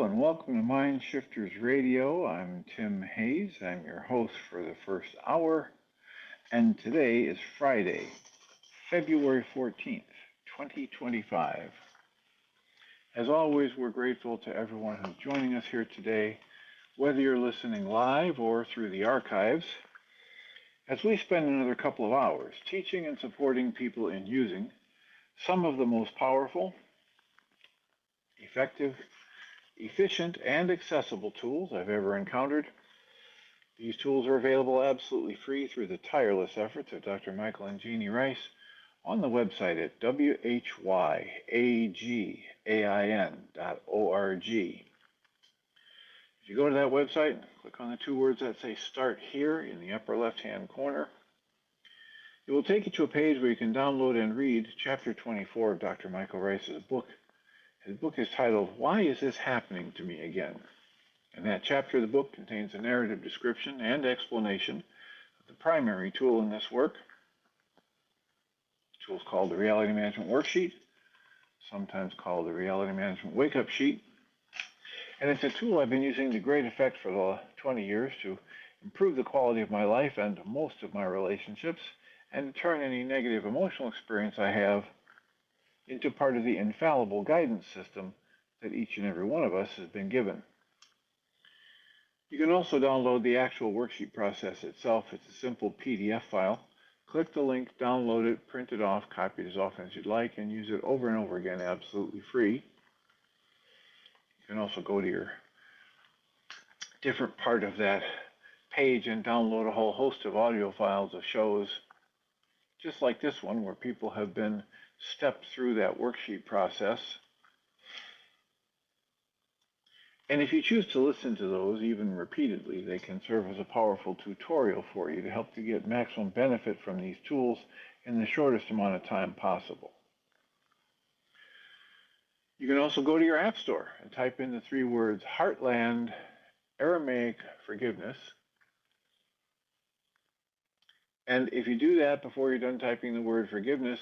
and welcome to Mind Shifters Radio. I'm Tim Hayes. I'm your host for the first hour, and today is Friday, February 14th, 2025. As always, we're grateful to everyone who's joining us here today, whether you're listening live or through the archives, as we spend another couple of hours teaching and supporting people in using some of the most powerful, effective, efficient, and accessible tools I've ever encountered. These tools are available absolutely free through the tireless efforts of Dr. Michael and Jeannie Ryce on the website at whyagain.org. If you go to that website, click on the two words that say Start Here in the upper left-hand corner. It will take you to a page where you can download and read Chapter 24 of Dr. Michael Ryce's book. His book is titled, Why Is This Happening to Me Again? And that chapter of the book contains a narrative description and explanation of the primary tool in this work. The tool is called the Reality Management Worksheet, sometimes called the Reality Management Wake-Up Sheet. And it's a tool I've been using to great effect for the 20 years to improve the quality of my life and most of my relationships, and to turn any negative emotional experience I have into part of the infallible guidance system that each and every one of us has been given. You can also download the actual worksheet process itself. It's a simple PDF file. Click the link, download it, print it off, copy it as often as you'd like, and use it over and over again absolutely free. You can also go to your different part of that page and download a whole host of audio files of shows just like this one, where people have been stepped through that worksheet process. And if you choose to listen to those, even repeatedly, they can serve as a powerful tutorial for you to help you get maximum benefit from these tools in the shortest amount of time possible. You can also go to your App Store and type in the three words Heartland Aramaic Forgiveness. And if you do that before you're done typing the word forgiveness,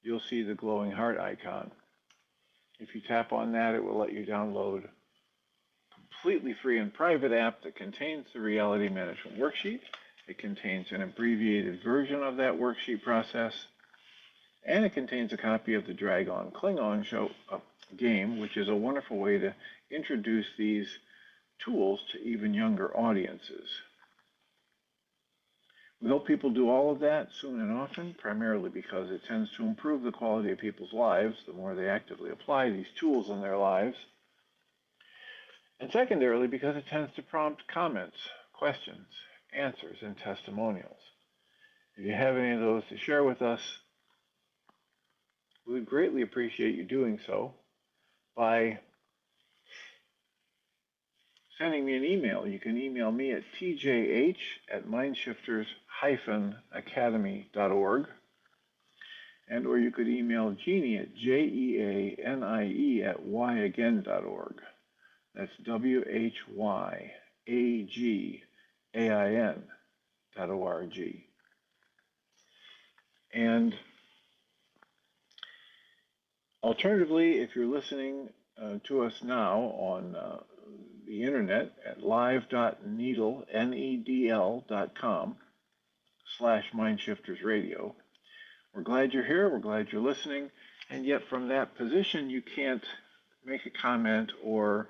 you'll see the glowing heart icon. If you tap on that, it will let you download a completely free and private app that contains the Reality Management Worksheet. It contains an abbreviated version of that worksheet process, and it contains a copy of the Dragon Klingon show game, which is a wonderful way to introduce these tools to even younger audiences. We hope people do all of that soon and often, primarily because it tends to improve the quality of people's lives the more they actively apply these tools in their lives. And secondarily, because it tends to prompt comments, questions, answers, and testimonials. If you have any of those to share with us, we would greatly appreciate you doing so by sending me an email. You can email me at tjh@mindshifters-academy.org, and or you could email Jeannie at jeanie@yagain.org. That's whyagain.org. And alternatively, if you're listening to us now on the internet at live.needle.com/mindshiftersradio. We're glad you're here, we're glad you're listening, and yet from that position you can't make a comment or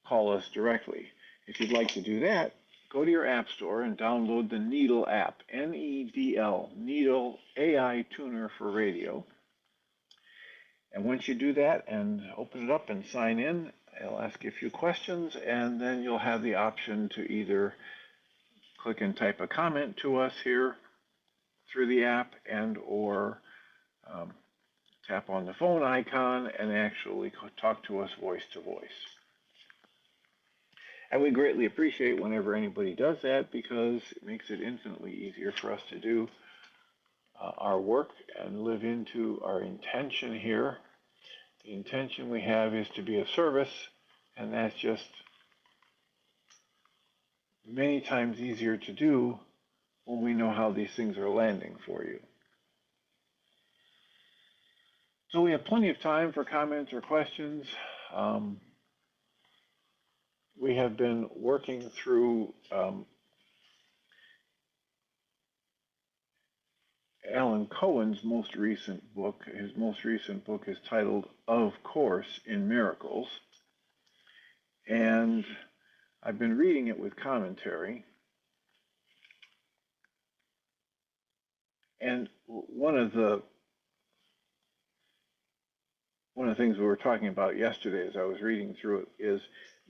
call us directly. If you'd like to do that, go to your App Store and download the Needle app, N-E-D-L, Needle AI Tuner for Radio. And once you do that and open it up and sign in, it'll ask you a few questions, and then you'll have the option to either click and type a comment to us here through the app and or tap on the phone icon and actually talk to us voice to voice. And we greatly appreciate whenever anybody does that, because it makes it infinitely easier for us to do our work and live into our intention here. The intention we have is to be of service, and that's just many times easier to do when we know how these things are landing for you. So we have plenty of time for comments or questions. we have been working through Alan Cohen's most recent book. His most recent book is titled Of Course in Miracles. And I've been reading it with commentary. And one of the things we were talking about yesterday as I was reading through it is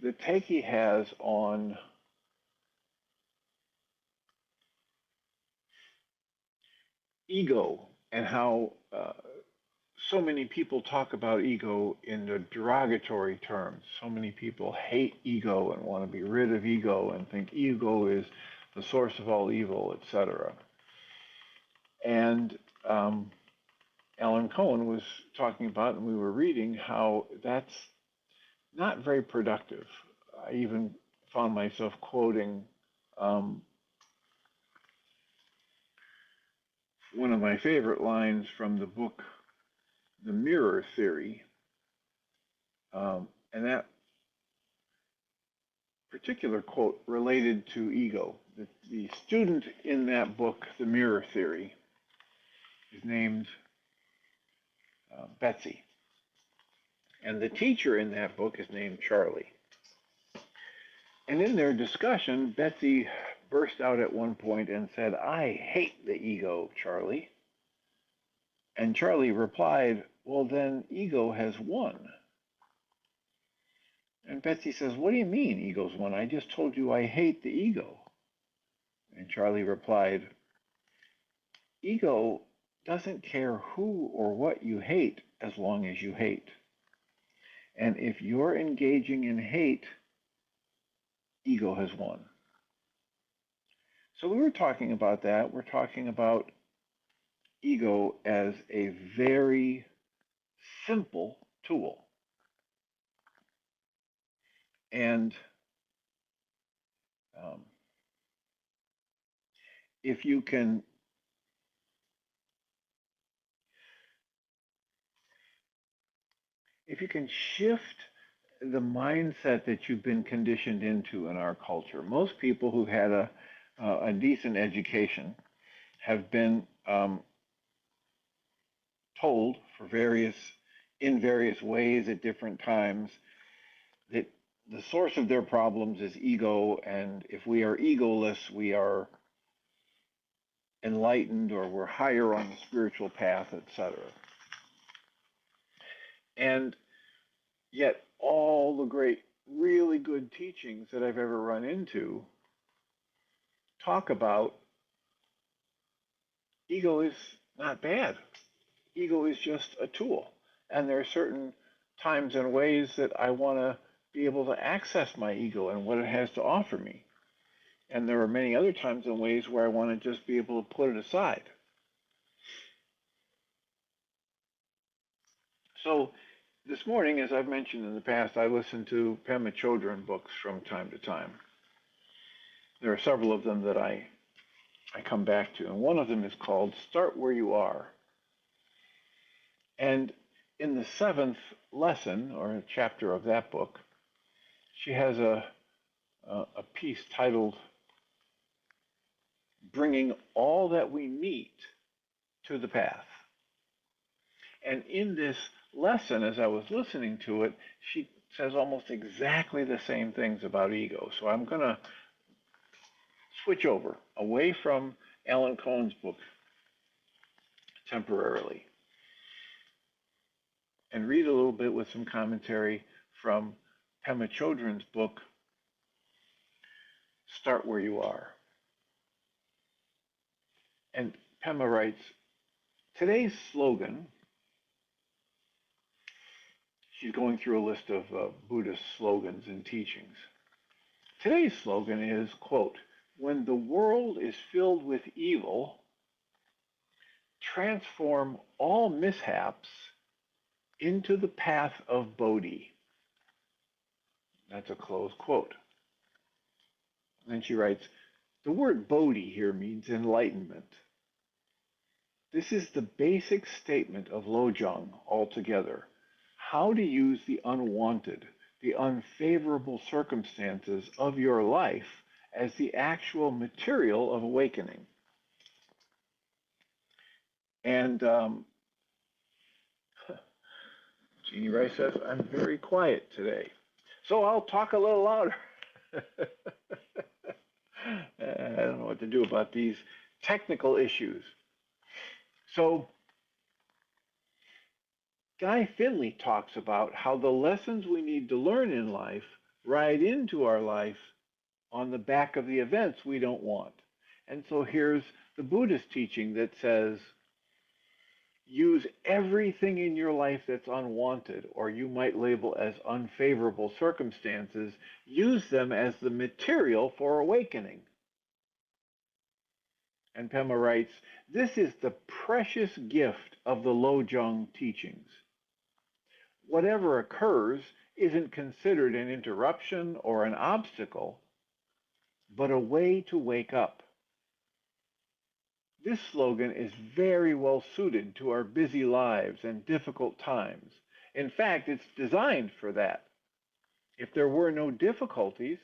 the take he has on ego and how so many people talk about ego in the derogatory terms. So many people hate ego and want to be rid of ego and think ego is the source of all evil, etc. And Alan Cohen was talking about, and we were reading, how that's not very productive. I even found myself quoting one of my favorite lines from the book, The Mirror Theory. And that particular quote related to ego. The student in that book, The Mirror Theory, is named Betsy. And the teacher in that book is named Charlie. And in their discussion, Betsy burst out at one point and said, "I hate the ego, Charlie." And Charlie replied, "Well, then ego has won." And Betsy says, "What do you mean ego's won? I just told you I hate the ego." And Charlie replied, "Ego doesn't care who or what you hate as long as you hate. And if you're engaging in hate, ego has won." So we were talking about that. We're talking about ego as a very simple tool. And if you can shift the mindset that you've been conditioned into in our culture, most people who had a decent education have been told in various ways at different times that the source of their problems is ego, and if we are egoless, we are enlightened or we're higher on the spiritual path, etc. And yet all the great, really good teachings that I've ever run into talk about ego is not bad. Ego is just a tool. And there are certain times and ways that I want to be able to access my ego and what it has to offer me. And there are many other times and ways where I want to just be able to put it aside. So this morning, as I've mentioned in the past, I listen to Pema Chödrön books from time to time. There are several of them that I come back to, and one of them is called Start Where You Are. And in the 7th lesson, or chapter of that book, she has a piece titled Bringing All That We Meet to the Path. And in this lesson, as I was listening to it, she says almost exactly the same things about ego. So I'm going to switch over, away from Alan Cohen's book temporarily, and read a little bit with some commentary from Pema Chödrön's book, Start Where You Are. And Pema writes, today's slogan, she's going through a list of Buddhist slogans and teachings. Today's slogan is, quote, when the world is filled with evil, transform all mishaps into the path of Bodhi. That's a closed quote. Then she writes, the word Bodhi here means enlightenment. This is the basic statement of Lojong altogether. How to use the unwanted the unfavorable circumstances of your life as the actual material of awakening. And Jeannie Ryce says, I'm very quiet today, so I'll talk a little louder. I don't know what to do about these technical issues. So Guy Finley talks about how the lessons we need to learn in life ride into our life on the back of the events we don't want. And so here's the Buddhist teaching that says, use everything in your life that's unwanted, or you might label as unfavorable circumstances, use them as the material for awakening. And Pema writes, this is the precious gift of the Lojong teachings. Whatever occurs isn't considered an interruption or an obstacle, but a way to wake up. This slogan is very well suited to our busy lives and difficult times. In fact, it's designed for that. If there were no difficulties,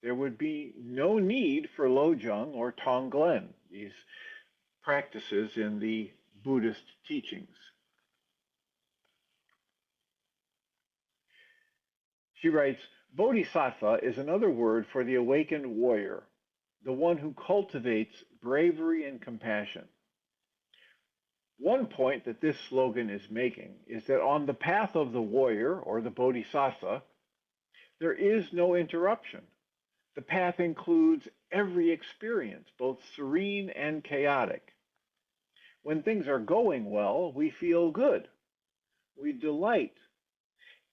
there would be no need for Lojong or Tonglen, these practices in the Buddhist teachings. She writes, Bodhisattva is another word for the awakened warrior, the one who cultivates bravery and compassion. One point that this slogan is making is that on the path of the warrior, or the Bodhisattva, there is no interruption. The path includes every experience, both serene and chaotic. When things are going well, we feel good. We delight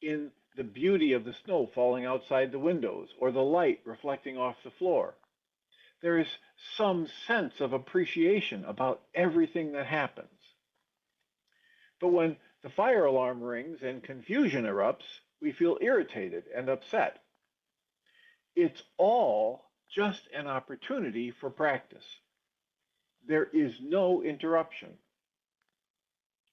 in the beauty of the snow falling outside the windows or the light reflecting off the floor. There is some sense of appreciation about everything that happens. But when the fire alarm rings and confusion erupts, we feel irritated and upset. It's all just an opportunity for practice. There is no interruption.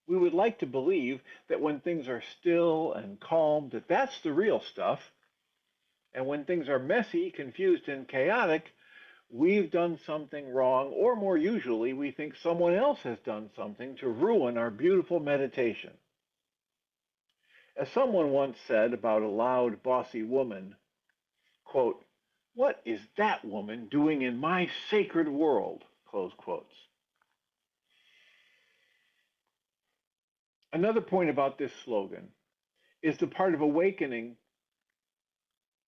We would like to believe that when things are still and calm, that that's the real stuff. And when things are messy, confused, and chaotic, we've done something wrong, or more usually, we think someone else has done something to ruin our beautiful meditation. As someone once said about a loud, bossy woman, quote, "What is that woman doing in my sacred world?" Close quotes. Another point about this slogan is the part of awakening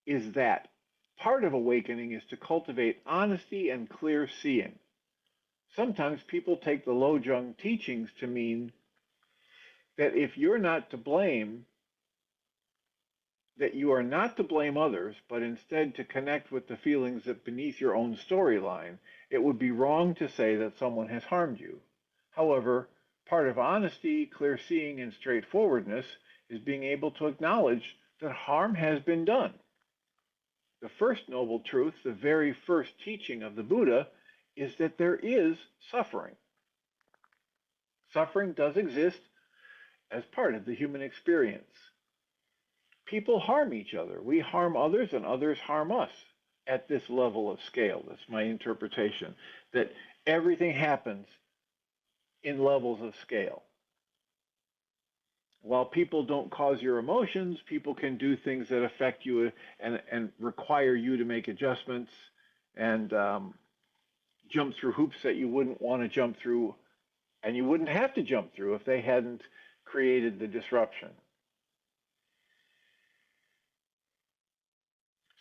is that part of awakening is to cultivate honesty and clear seeing. Sometimes people take the Lojong teachings to mean that if you're not to blame, that you are not to blame others, but instead to connect with the feelings that beneath your own storyline, it would be wrong to say that someone has harmed you. However, part of honesty, clear seeing, and straightforwardness is being able to acknowledge that harm has been done. The first noble truth, the very first teaching of the Buddha, is that there is suffering. Suffering does exist as part of the human experience. People harm each other. We harm others and others harm us at this level of scale. That's my interpretation, that everything happens in levels of scale. While people don't cause your emotions, people can do things that affect you and require you to make adjustments and jump through hoops that you wouldn't want to jump through, and you wouldn't have to jump through if they hadn't created the disruption.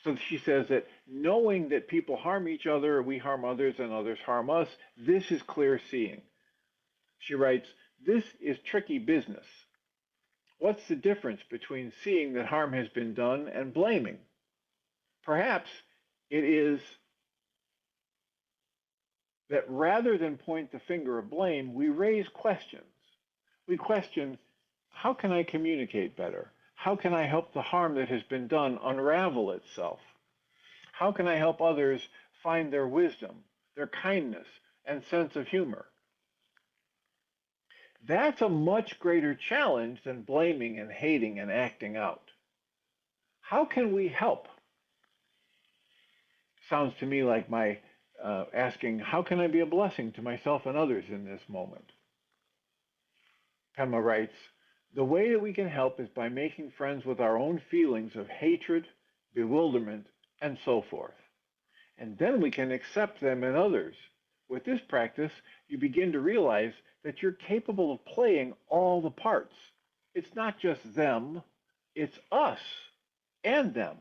So she says that knowing that people harm each other, we harm others, and others harm us, this is clear seeing. She writes, this is tricky business. What's the difference between seeing that harm has been done and blaming? Perhaps it is that rather than point the finger of blame, we raise questions. We question, how can I communicate better? How can I help the harm that has been done unravel itself? How can I help others find their wisdom, their kindness, and sense of humor? That's a much greater challenge than blaming and hating and acting out. How can we help? Sounds to me like my asking, how can I be a blessing to myself and others in this moment? Pema writes, the way that we can help is by making friends with our own feelings of hatred, bewilderment, and so forth. And then we can accept them in others. With this practice, you begin to realize that you're capable of playing all the parts. It's not just them, it's us and them.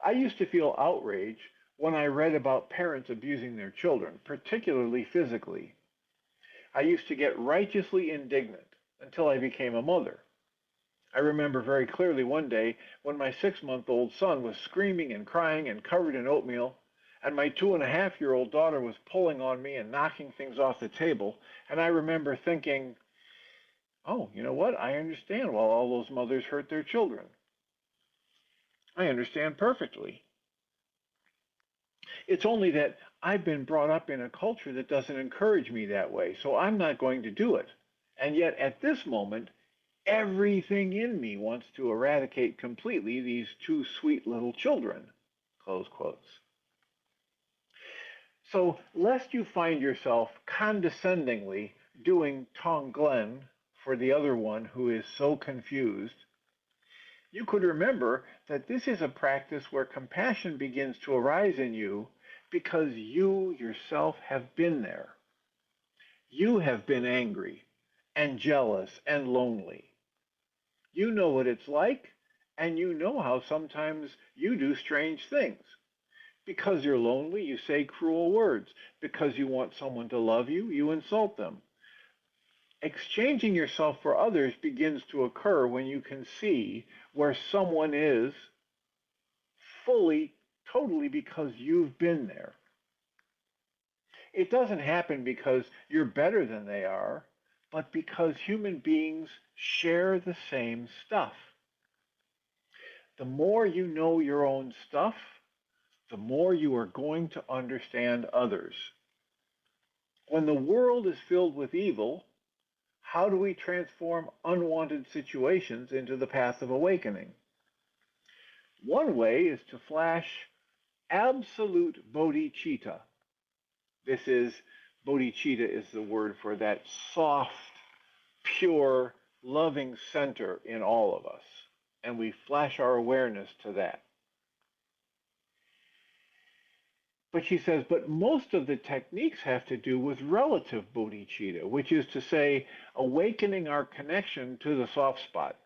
I used to feel outrage when I read about parents abusing their children, particularly physically. I used to get righteously indignant until I became a mother. I remember very clearly one day when my 6-month-old son was screaming and crying and covered in oatmeal, and my 2.5-year-old daughter was pulling on me and knocking things off the table, and I remember thinking, oh, you know what? I understand why all those mothers hurt their children. I understand perfectly. It's only that I've been brought up in a culture that doesn't encourage me that way, so I'm not going to do it. And yet, at this moment, everything in me wants to eradicate completely these two sweet little children. Close quotes. So, lest you find yourself condescendingly doing Tonglen for the other one who is so confused, you could remember that this is a practice where compassion begins to arise in you because you yourself have been there. You have been angry and jealous and lonely. You know what it's like, and you know how sometimes you do strange things. Because you're lonely, you say cruel words. Because you want someone to love you, you insult them. Exchanging yourself for others begins to occur when you can see where someone is fully, totally because you've been there. It doesn't happen because you're better than they are, but because human beings share the same stuff. The more you know your own stuff, the more you are going to understand others. When the world is filled with evil, how do we transform unwanted situations into the path of awakening? One way is to flash absolute bodhicitta. Bodhicitta is the word for that soft, pure, loving center in all of us. And we flash our awareness to that. But she says, but most of the techniques have to do with relative bodhicitta, which is to say, awakening our connection to the soft spot,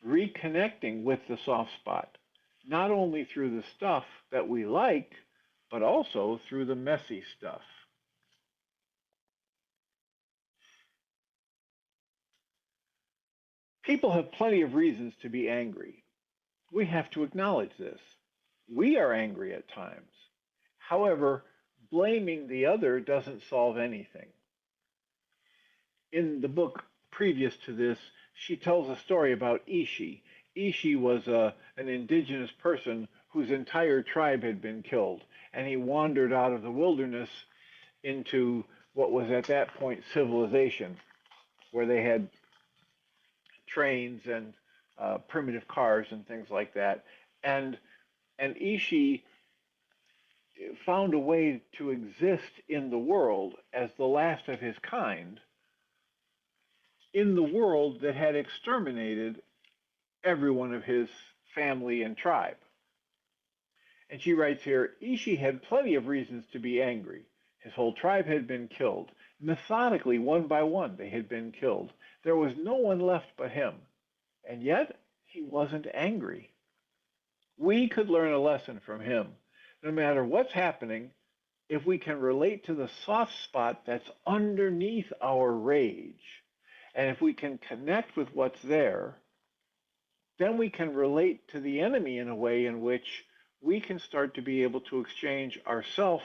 reconnecting with the soft spot, not only through the stuff that we like, but also through the messy stuff. People have plenty of reasons to be angry. We have to acknowledge this. We are angry at times. However, blaming the other doesn't solve anything. In the book previous to this, she tells a story about Ishi. Ishi was an indigenous person whose entire tribe had been killed, and he wandered out of the wilderness into what was at that point civilization, where they had trains and primitive cars and things like that. And Ishi found a way to exist in the world as the last of his kind, in the world that had exterminated every one of his family and tribe. And she writes here, Ishi had plenty of reasons to be angry. His whole tribe had been killed. Methodically, one by one, they had been killed. There was no one left but him. And yet, he wasn't angry. We could learn a lesson from him. No matter what's happening, if we can relate to the soft spot that's underneath our rage, and if we can connect with what's there, then we can relate to the enemy in a way in which we can start to be able to exchange ourself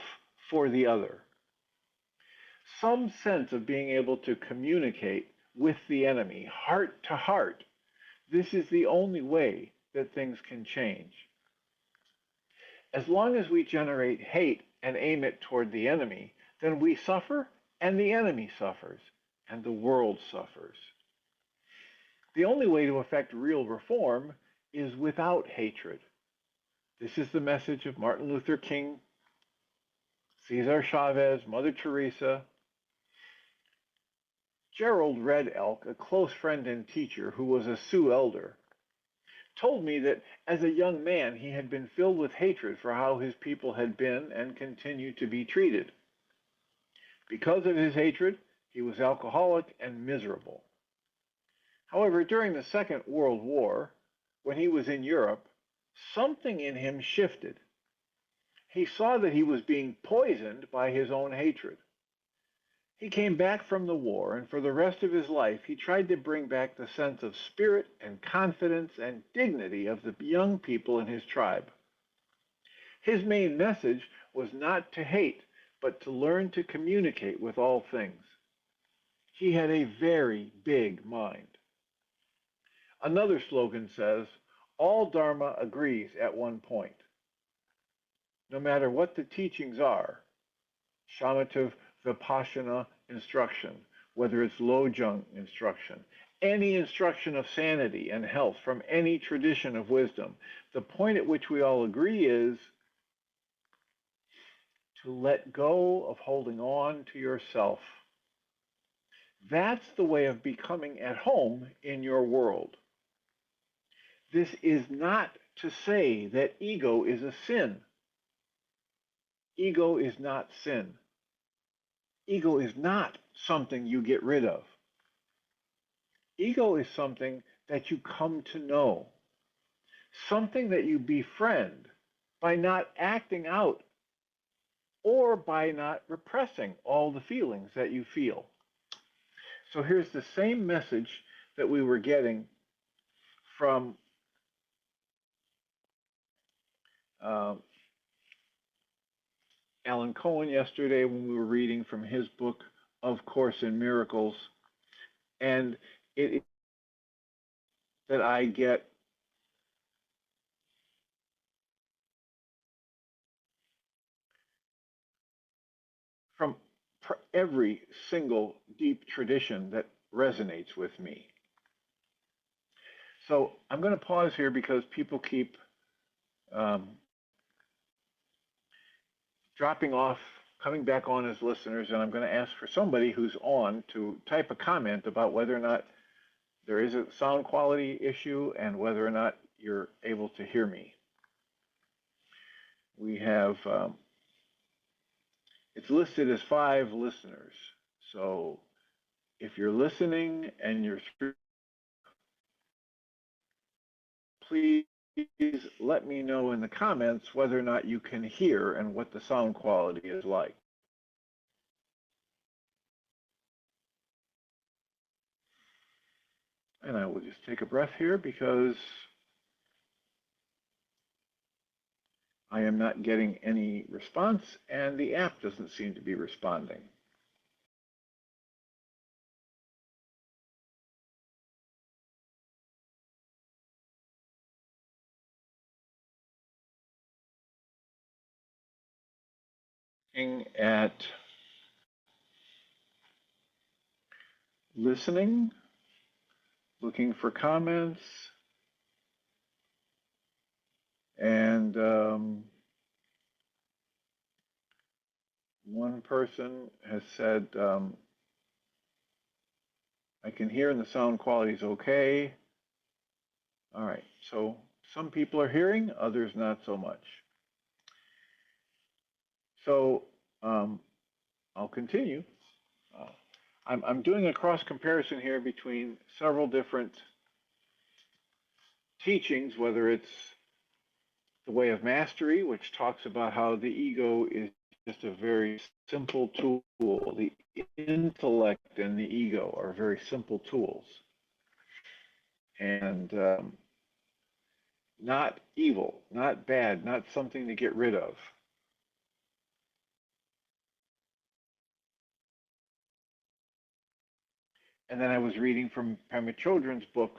for the other. Some sense of being able to communicate with the enemy, heart to heart. This is the only way that things can change. As long as we generate hate and aim it toward the enemy, then we suffer and the enemy suffers and the world suffers. The only way to effect real reform is without hatred. This is the message of Martin Luther King, Cesar Chavez, Mother Teresa. Gerald Red Elk, a close friend and teacher who was a Sioux elder, told me that as a young man he had been filled with hatred for how his people had been and continued to be treated. Because of his hatred, he was alcoholic and miserable. However, during the Second World War, when he was in Europe, something in him shifted. He saw that he was being poisoned by his own hatred. He came back from the war, and for the rest of his life, he tried to bring back the sense of spirit and confidence and dignity of the young people in his tribe. His main message was not to hate, but to learn to communicate with all things. He had a very big mind. Another slogan says, all Dharma agrees at one point. No matter what the teachings are, shamatha vipassana instruction, whether it's Lojong instruction, any instruction of sanity and health from any tradition of wisdom, the point at which we all agree is to let go of holding on to yourself. That's the way of becoming at home in your world. This is not to say that ego is a sin. Ego is not sin. Ego is not something you get rid of. Ego is something that you come to know, something that you befriend by not acting out or by not repressing all the feelings that you feel. So here's the same message that we were getting from Alan Cohen yesterday when we were reading from his book, Of Course in Miracles. And it is that I get from every single deep tradition that resonates with me. So I'm going to pause here because people keep dropping off, coming back on as listeners, and I'm going to ask for somebody who's on to type a comment about whether or not there is a sound quality issue and whether or not you're able to hear me. We have, it's listed as 5 listeners. So if you're listening and you're through, please let me know in the comments whether or not you can hear and what the sound quality is like. And I will just take a breath here because I am not getting any response and the app doesn't seem to be responding. Looking at listening, looking for comments, and one person has said, I can hear and the sound quality is okay. All right, so some people are hearing, others not so much. So I'll continue. I'm doing a cross comparison here between several different teachings, whether it's the way of mastery, which talks about how the ego is just a very simple tool. The intellect and the ego are very simple tools. And not evil, not bad, not something to get rid of. And then I was reading from Pema Chödrön's book,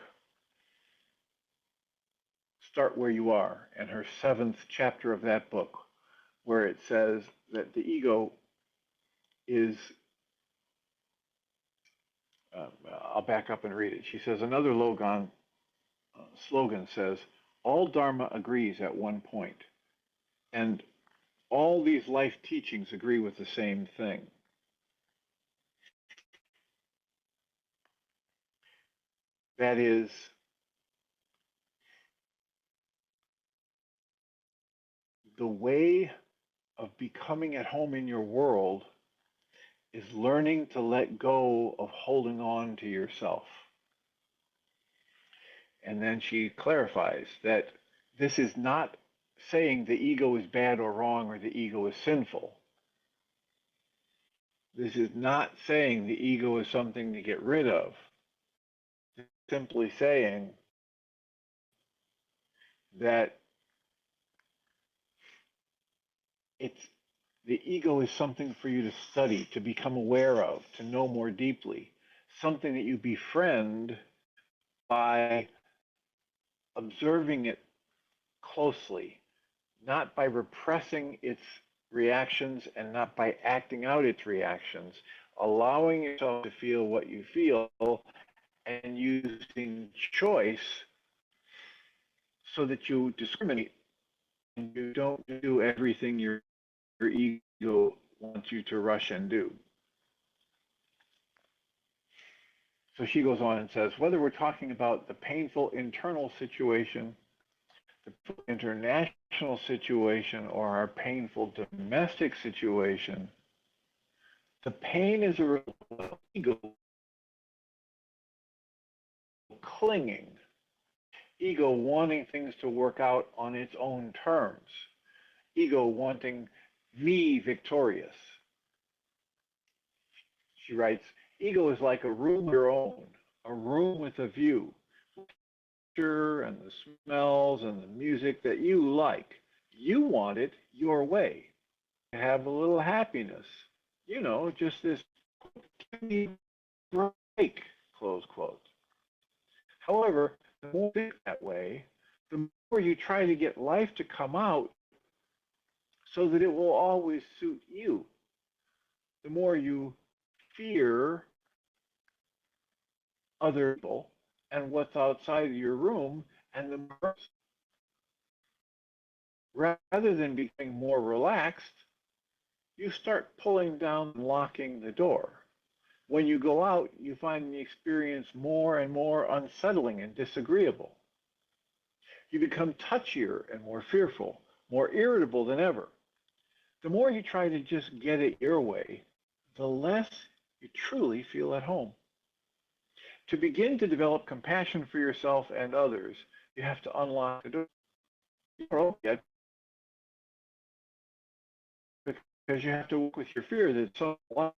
Start Where You Are, and her 7th chapter of that book, where it says that the ego is, I'll back up and read it. She says, another slogan says, All Dharma agrees at one point, and all these life teachings agree with the same thing. That is, the way of becoming at home in your world is learning to let go of holding on to yourself. And then she clarifies that this is not saying the ego is bad or wrong or the ego is sinful. This is not saying the ego is something to get rid of. It's simply saying that the ego is something for you to study, to become aware of, to know more deeply, something that you befriend by observing it closely, not by repressing its reactions and not by acting out its reactions, allowing yourself to feel what you feel and using choice so that you discriminate and you don't do everything your ego wants you to rush and do. So she goes on and says, whether we're talking about the painful internal situation, the international situation, or our painful domestic situation, the pain is a result of ego clinging, ego wanting things to work out on its own terms, ego wanting me victorious. She writes, ego is like a room of your own, a room with a view, and the smells and the music that you like. You want it your way. To have a little happiness. You know, just this break, close quote. However, the more you think that way, the more you try to get life to come out so that it will always suit you. The more you fear other people and what's outside of your room, and the more, rather than becoming more relaxed, you start pulling down and locking the door. When you go out, you find the experience more and more unsettling and disagreeable. You become touchier and more fearful, more irritable than ever. The more you try to just get it your way, the less you truly feel at home. To begin to develop compassion for yourself and others, you have to unlock the door. You don't open yet because you have to work with your fear that it's so loud.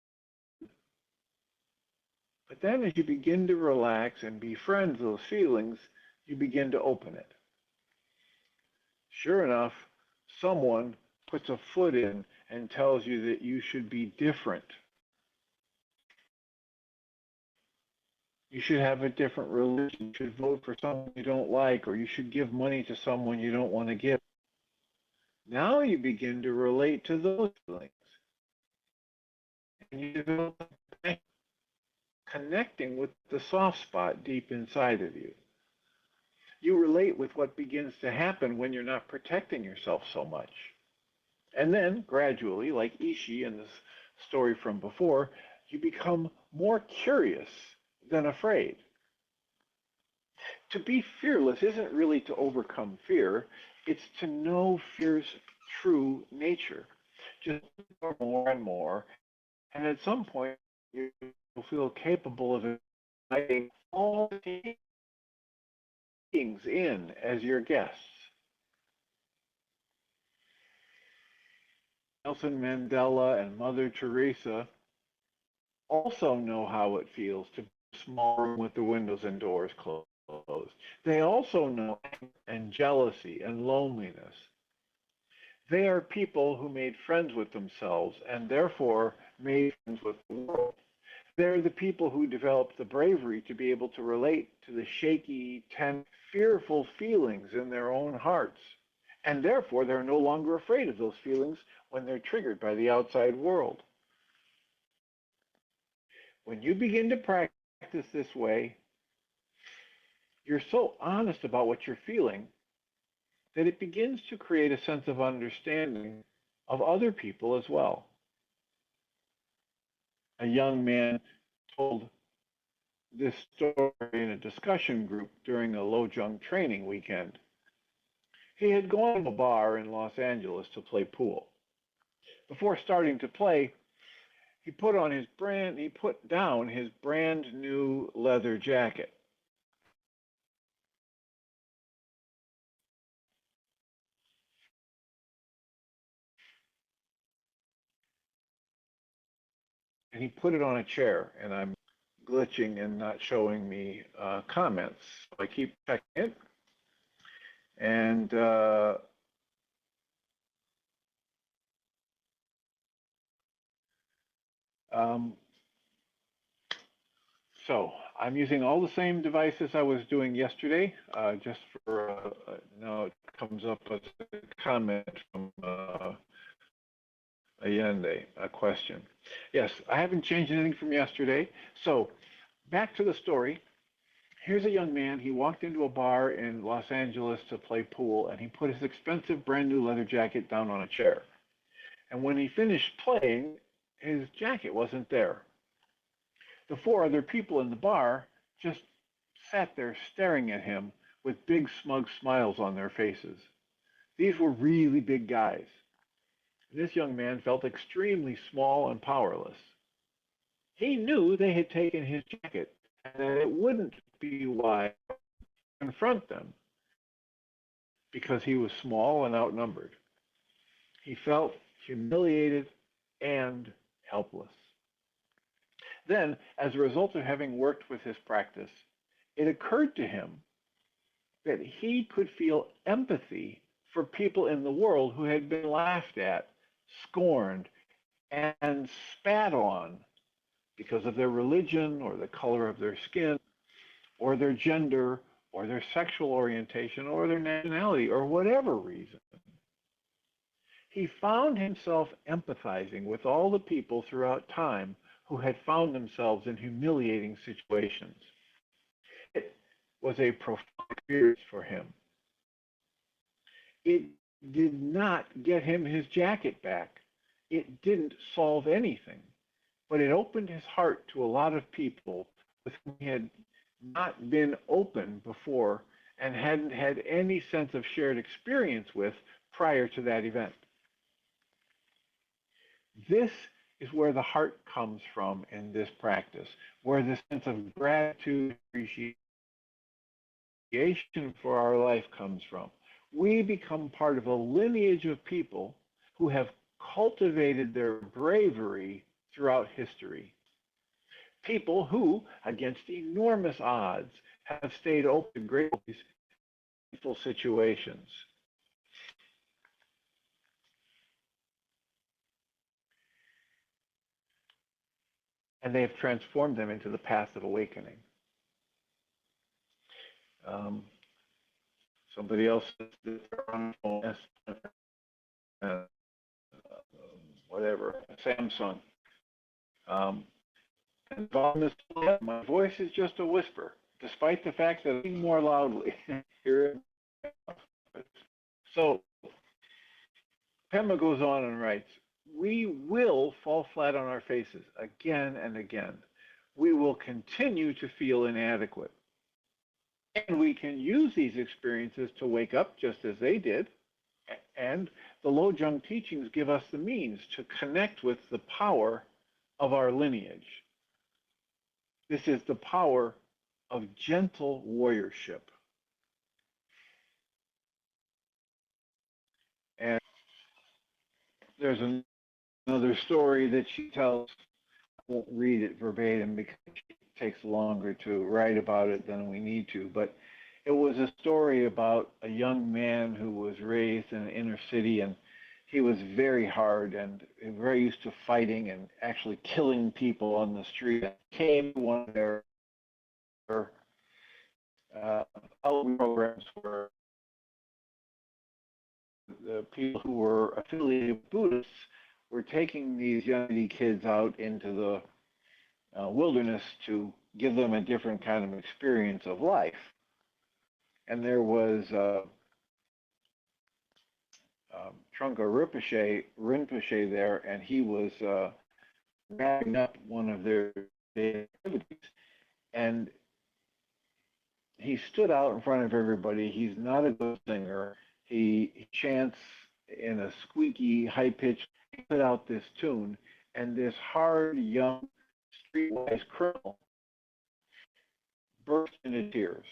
But then as you begin to relax and befriend those feelings, you begin to open it. Sure enough, someone puts a foot in and tells you that you should be different. You should have a different religion. You should vote for someone you don't like, or you should give money to someone you don't want to give. Now you begin to relate to those feelings. And you develop connecting with the soft spot deep inside of you. You relate with what begins to happen when you're not protecting yourself so much. And then, gradually, like Ishi in this story from before, you become more curious than afraid. To be fearless isn't really to overcome fear, it's to know fear's true nature. Just more and more, and at some point, you'll feel capable of inviting all the beings in as your guests. Nelson Mandela and Mother Teresa also know how it feels to be in a small room with the windows and doors closed. They also know and jealousy and loneliness. They are people who made friends with themselves and therefore made friends with the world. They're the people who developed the bravery to be able to relate to the shaky, tense, fearful feelings in their own hearts. And therefore, they're no longer afraid of those feelings when they're triggered by the outside world. When you begin to practice this way, you're so honest about what you're feeling that it begins to create a sense of understanding of other people as well. A young man told this story in a discussion group during a Lojong training weekend. He had gone to a bar in Los Angeles to play pool. Before starting to play, he put down his brand new leather jacket. And he put it on a chair, and I'm glitching and not showing me comments. So I keep checking it, and so I'm using all the same devices I was doing yesterday, just for now it comes up as a comment from Allende, a question. Yes, I haven't changed anything from yesterday. So back to the story. Here's a young man. He walked into a bar in Los Angeles to play pool, and he put his expensive brand new leather jacket down on a chair. And when he finished playing, his jacket wasn't there. The four other people in the bar just sat there staring at him with big smug smiles on their faces. These were really big guys. This young man felt extremely small and powerless. He knew they had taken his jacket and that it wouldn't be wise to confront them because he was small and outnumbered. He felt humiliated and helpless. Then, as a result of having worked with his practice, it occurred to him that he could feel empathy for people in the world who had been laughed at, scorned, and spat on because of their religion or the color of their skin or their gender or their sexual orientation or their nationality or whatever reason. He found himself empathizing with all the people throughout time who had found themselves in humiliating situations. It was a profound experience for him. It did not get him his jacket back. It didn't solve anything, but it opened his heart to a lot of people with whom he had not been open before and hadn't had any sense of shared experience with prior to that event. This is where the heart comes from in this practice, where the sense of gratitude, appreciation for our life comes from. We become part of a lineage of people who have cultivated their bravery throughout history. People who, against enormous odds, have stayed open to great painful situations. And they have transformed them into the path of awakening. Somebody else says whatever, Samsung. And my voice is just a whisper, despite the fact that I speak more loudly. So Pema goes on and writes, we will fall flat on our faces again and again. We will continue to feel inadequate. And we can use these experiences to wake up just as they did. And the Lojong teachings give us the means to connect with the power of our lineage. This is the power of gentle warriorship. And there's another story that she tells. I won't read it verbatim because it takes longer to write about it than we need to, but it was a story about a young man who was raised in an inner city, and he was very hard and very used to fighting and actually killing people on the street. Came to one of their programs where the people who were affiliated with Buddhists were taking these young kids out into the wilderness to give them a different kind of experience of life. And there was Trungpa Rinpoche there, and he was wrapping up one of their activities, and he stood out in front of everybody. He's not a good singer. He chants in a squeaky, high pitch. He put out this tune, and this hard, young, streetwise criminal burst into tears.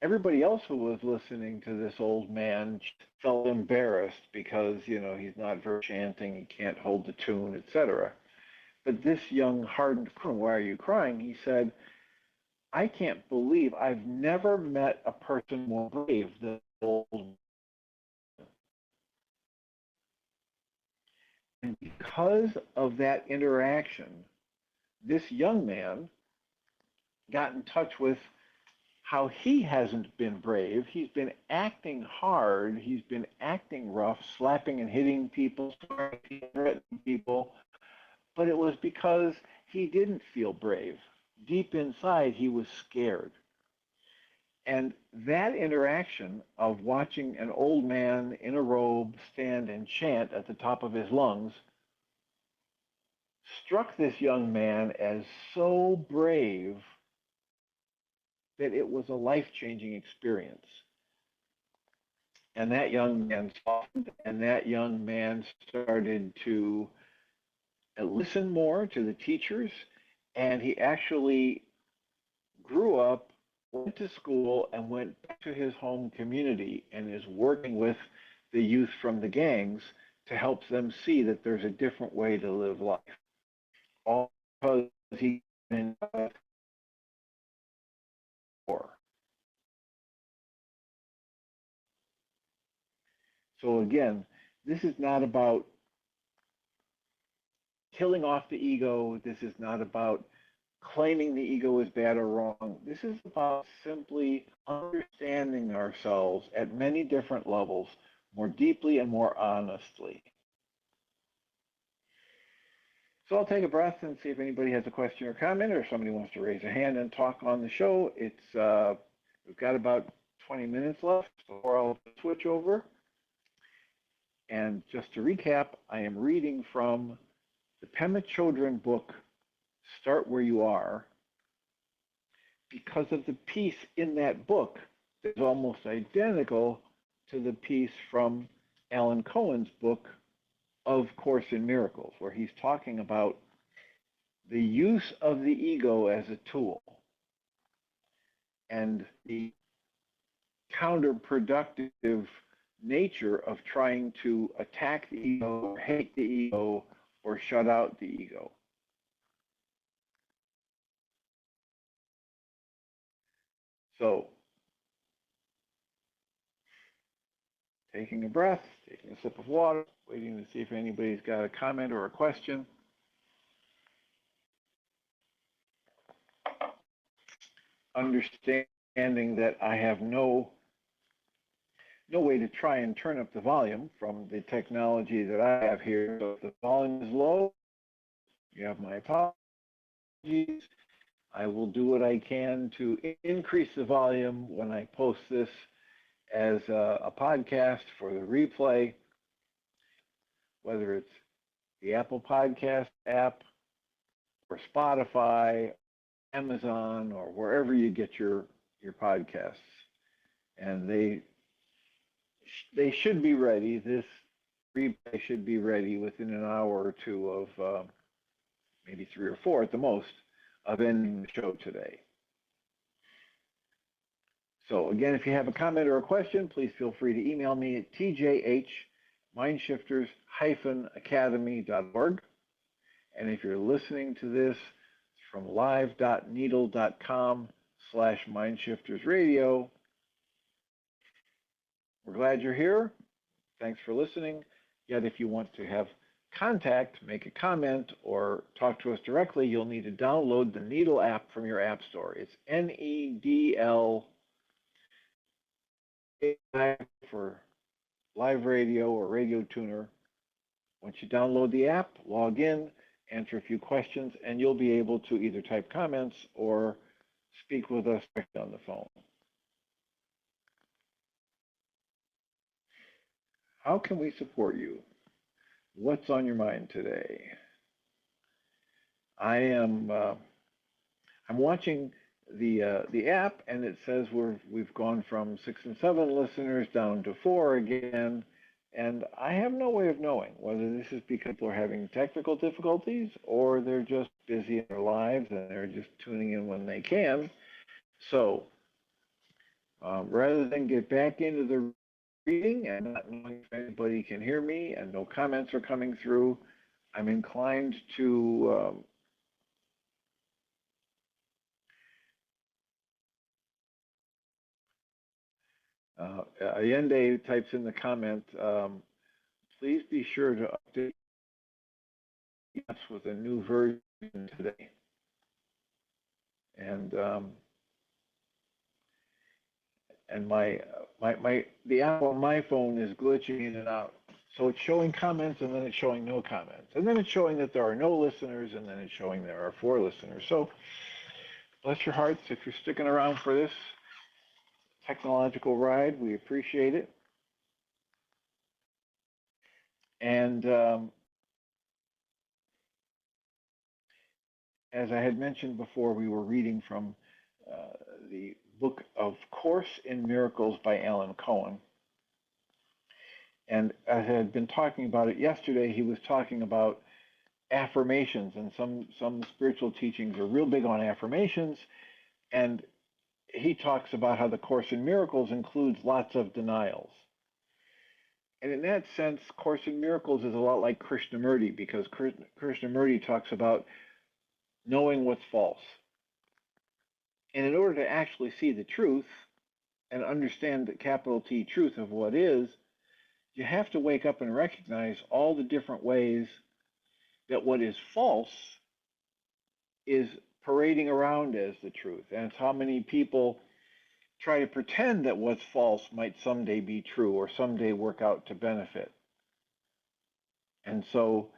Everybody else who was listening to this old man felt embarrassed because, he's not very chanting, he can't hold the tune, etc. But this young, hardened criminal, why are you crying? He said, I can't believe I've never met a person more brave than old. And because of that interaction, this young man got in touch with how he hasn't been brave. He's been acting hard. He's been acting rough, slapping and hitting people, threatening people. But it was because he didn't feel brave. Deep inside, he was scared. And that interaction of watching an old man in a robe stand and chant at the top of his lungs struck this young man as so brave that it was a life-changing experience. And that young man softened, and that young man started to listen more to the teachers, and he actually grew up, went to school, and went back to his home community and is working with the youth from the gangs to help them see that there's a different way to live life. All because he been before. So again, this is not about killing off the ego. This is not about claiming the ego is bad or wrong. This is about simply understanding ourselves at many different levels, more deeply and more honestly. So I'll take a breath and see if anybody has a question or comment, or if somebody wants to raise a hand and talk on the show. We've got about 20 minutes left before I'll switch over. And just to recap, I am reading from the Pema Chödrön book, Start Where You Are, because of the piece in that book that is almost identical to the piece from Alan Cohen's book of Course in Miracles, where he's talking about the use of the ego as a tool and the counterproductive nature of trying to attack the ego, or hate the ego, or shut out the ego. So, taking a breath, taking a sip of water, waiting to see if anybody's got a comment or a question. Understanding that I have no way to try and turn up the volume from the technology that I have here. So if the volume is low, you have my apologies. I will do what I can to increase the volume when I post this as a podcast for the replay, whether it's the Apple Podcast app or Spotify, Amazon, or wherever you get your podcasts. And they should be ready. This replay should be ready within an hour or two of maybe 3 or 4 at the most of ending the show today. So again, if you have a comment or a question, please feel free to email me at tjh-mindshifters-academy.org. And if you're listening to this from live.needle.com/mindshiftersradio, we're glad you're here. Thanks for listening. Yet if you want to have contact, make a comment, or talk to us directly, you'll need to download the Needle app from your app store. It's NEDL for live radio or radio tuner. Once you download the app, log in, answer a few questions, and you'll be able to either type comments or speak with us on the phone. How can we support you? What's on your mind today? I am I'm watching the app, and it says we've gone from 6 and 7 listeners down to 4 again, and I have no way of knowing whether this is because people are having technical difficulties or they're just busy in their lives and they're just tuning in when they can. So rather than get back into the reading and not knowing if anybody can hear me and no comments are coming through, I'm inclined to Allende types in the comment, please be sure to update us with a new version today. And the app on my phone is glitching in and out. So it's showing comments, and then it's showing no comments. And then it's showing that there are no listeners, and then it's showing there are 4 listeners. So bless your hearts if you're sticking around for this technological ride. We appreciate it. And as I had mentioned before, we were reading from the book of Course in Miracles by Alan Cohen. And as I had been talking about it yesterday, he was talking about affirmations, and some spiritual teachings are real big on affirmations. And he talks about how the Course in Miracles includes lots of denials. And in that sense, Course in Miracles is a lot like Krishnamurti, because Krishnamurti talks about knowing what's false. And in order to actually see the truth and understand the capital T truth of what is, you have to wake up and recognize all the different ways that what is false is parading around as the truth. And it's how many people try to pretend that what's false might someday be true or someday work out to benefit. And so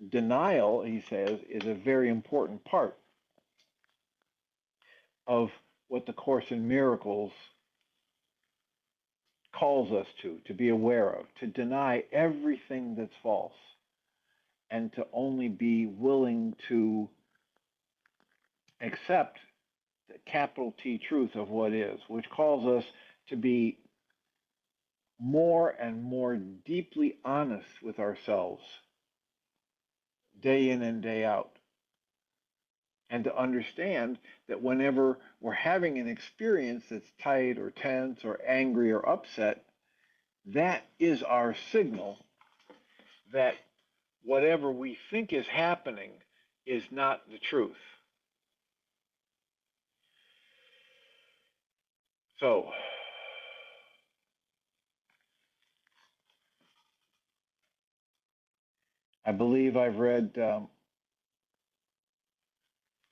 denial, he says, is a very important part of what the Course in Miracles calls us to be aware of, to deny everything that's false, and to only be willing to accept the capital T truth of what is, which calls us to be more and more deeply honest with ourselves, day in and day out. And to understand that whenever we're having an experience that's tight or tense or angry or upset, that is our signal that whatever we think is happening is not the truth. So, I believe I've read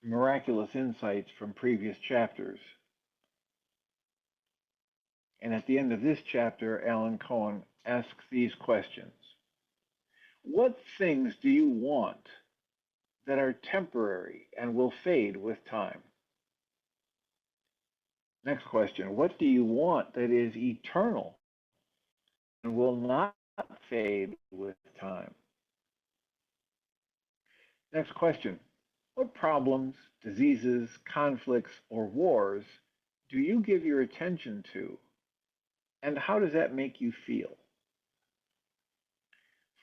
miraculous insights from previous chapters. And at the end of this chapter, Alan Cohen asks these questions. What things do you want that are temporary and will fade with time? Next question. What do you want that is eternal and will not fade with time? Next question. What problems, diseases, conflicts, or wars do you give your attention to? And how does that make you feel?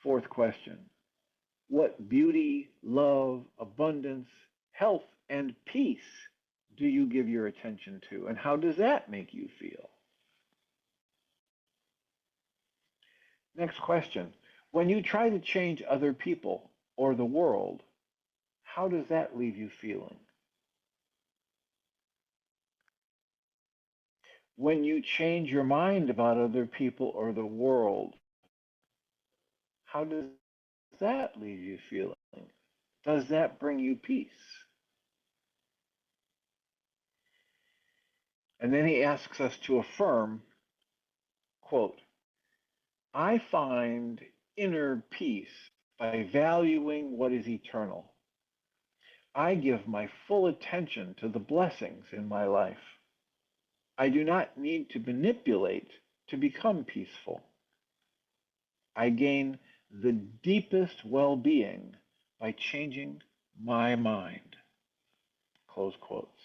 Fourth question. What beauty, love, abundance, health, and peace do you give your attention to? And how does that make you feel? Next question. When you try to change other people or the world, how does that leave you feeling? When you change your mind about other people or the world, how does that leave you feeling? Does that bring you peace? And then he asks us to affirm, quote, I find inner peace by valuing what is eternal. I give my full attention to the blessings in my life. I do not need to manipulate to become peaceful. I gain the deepest well-being by changing my mind. Close quotes.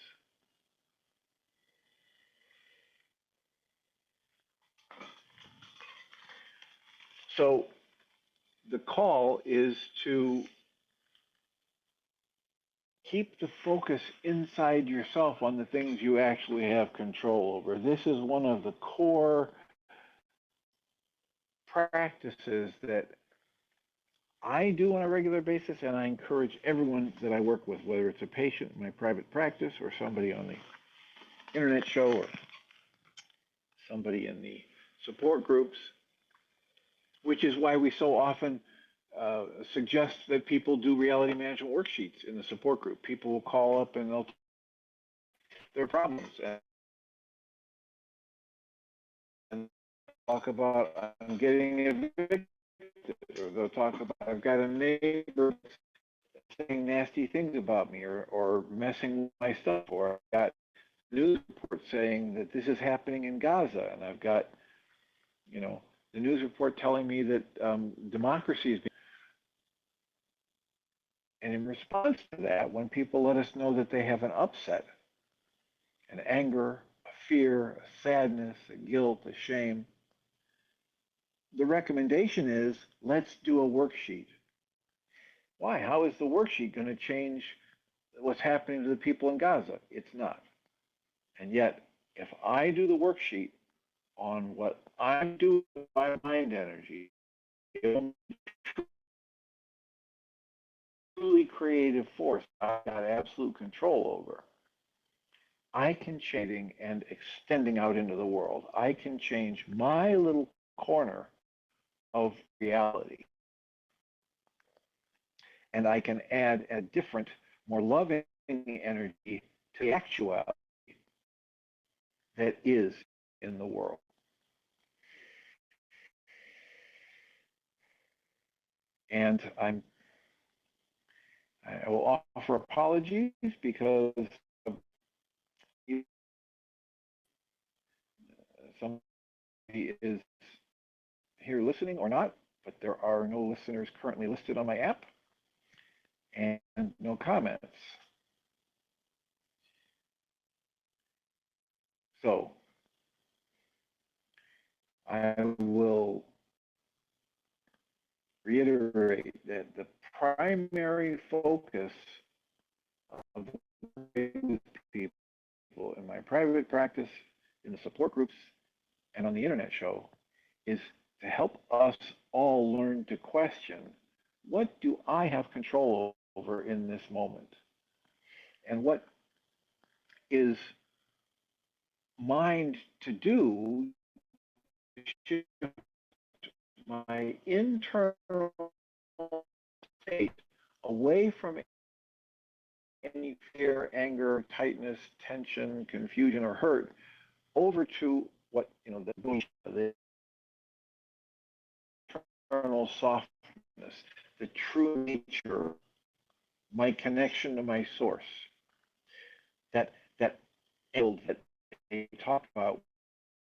So the call is to keep the focus inside yourself on the things you actually have control over. This is one of the core practices that I do on a regular basis, and I encourage everyone that I work with, whether it's a patient in my private practice or somebody on the internet show or somebody in the support groups, which is why we so often suggest that people do reality management worksheets in the support group. People will call up and they'll their problems and talk about I'm getting evicted, or they'll talk about I've got a neighbor saying nasty things about me, or messing with my stuff, or I've got news reports saying that this is happening in Gaza, and I've got, the news report telling me that democracy is being. And in response to that, when people let us know that they have an upset, an anger, a fear, a sadness, a guilt, a shame, the recommendation is let's do a worksheet. Why? How is the worksheet going to change what's happening to the people in Gaza? It's not. And yet, if I do the worksheet on what I'm doing with my mind energy, it'll truly creative force I've got absolute control over. I can change and extending out into the world. I can change my little corner of reality. And I can add a different, more loving energy to the actuality that is in the world. And I will offer apologies because somebody is here listening or not, but there are no listeners currently listed on my app and no comments. So I will reiterate that the primary focus of people in my private practice, in the support groups, and on the internet show is to help us all learn to question, what do I have control over in this moment? And what is mind to do to shift my internal state away from any fear, anger, tightness, tension, confusion, or hurt over to what, the internal softness, the true nature, my connection to my source. That that they talk about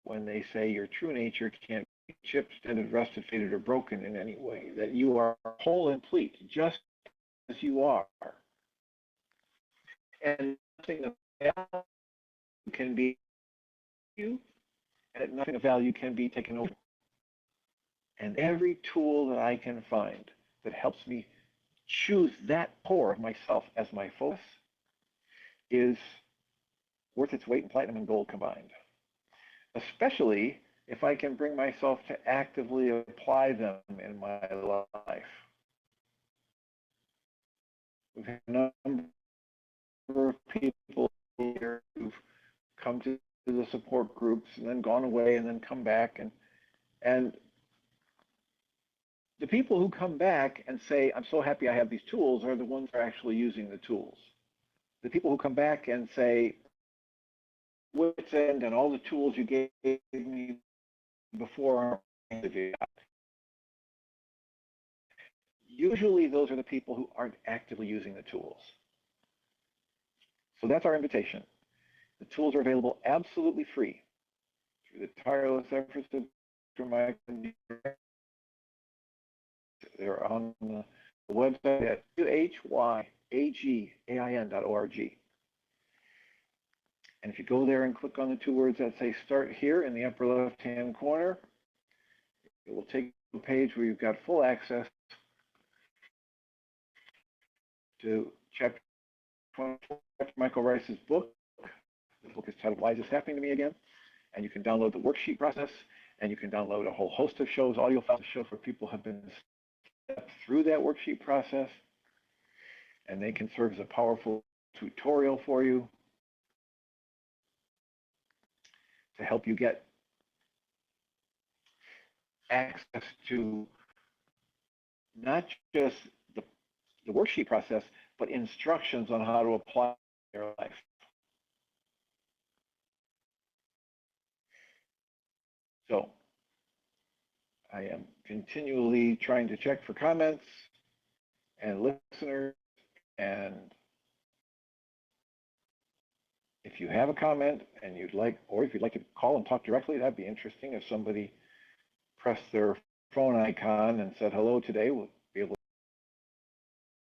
when they say your true nature can't be chipped, dented, rusted, faded, or broken in any way. That you are whole and complete, just as you are, and nothing of value can be you, and nothing of value can be taken over. And every tool that I can find that helps me choose that core of myself as my focus is worth its weight in platinum and gold combined. Especially if I can bring myself to actively apply them in my life. We've had a number of people here who've come to the support groups and then gone away and then come back, and the people who come back and say, I'm so happy I have these tools, are the ones who are actually using the tools. The people who come back and say, wits end and all the tools you gave me before aren't, usually those are the people who aren't actively using the tools. So that's our invitation. The tools are available absolutely free through the tireless efforts of my They're on the website at whyagain.org. And if you go there and click on the two words that say start here in the upper left-hand corner, it will take you to a page where you've got full access to chapter 24 of Michael Ryce's book. The book is titled Why Is This Happening to Me Again? And you can download the worksheet process, and you can download a whole host of shows, audio files, shows where people have been stepped through that worksheet process, and they can serve as a powerful tutorial for you to help you get access to not just the worksheet process, but instructions on how to apply it in your life. So I am continually trying to check for comments and listeners, and if you have a comment and you'd like, or if you'd like to call and talk directly, that'd be interesting. If somebody pressed their phone icon and said hello today,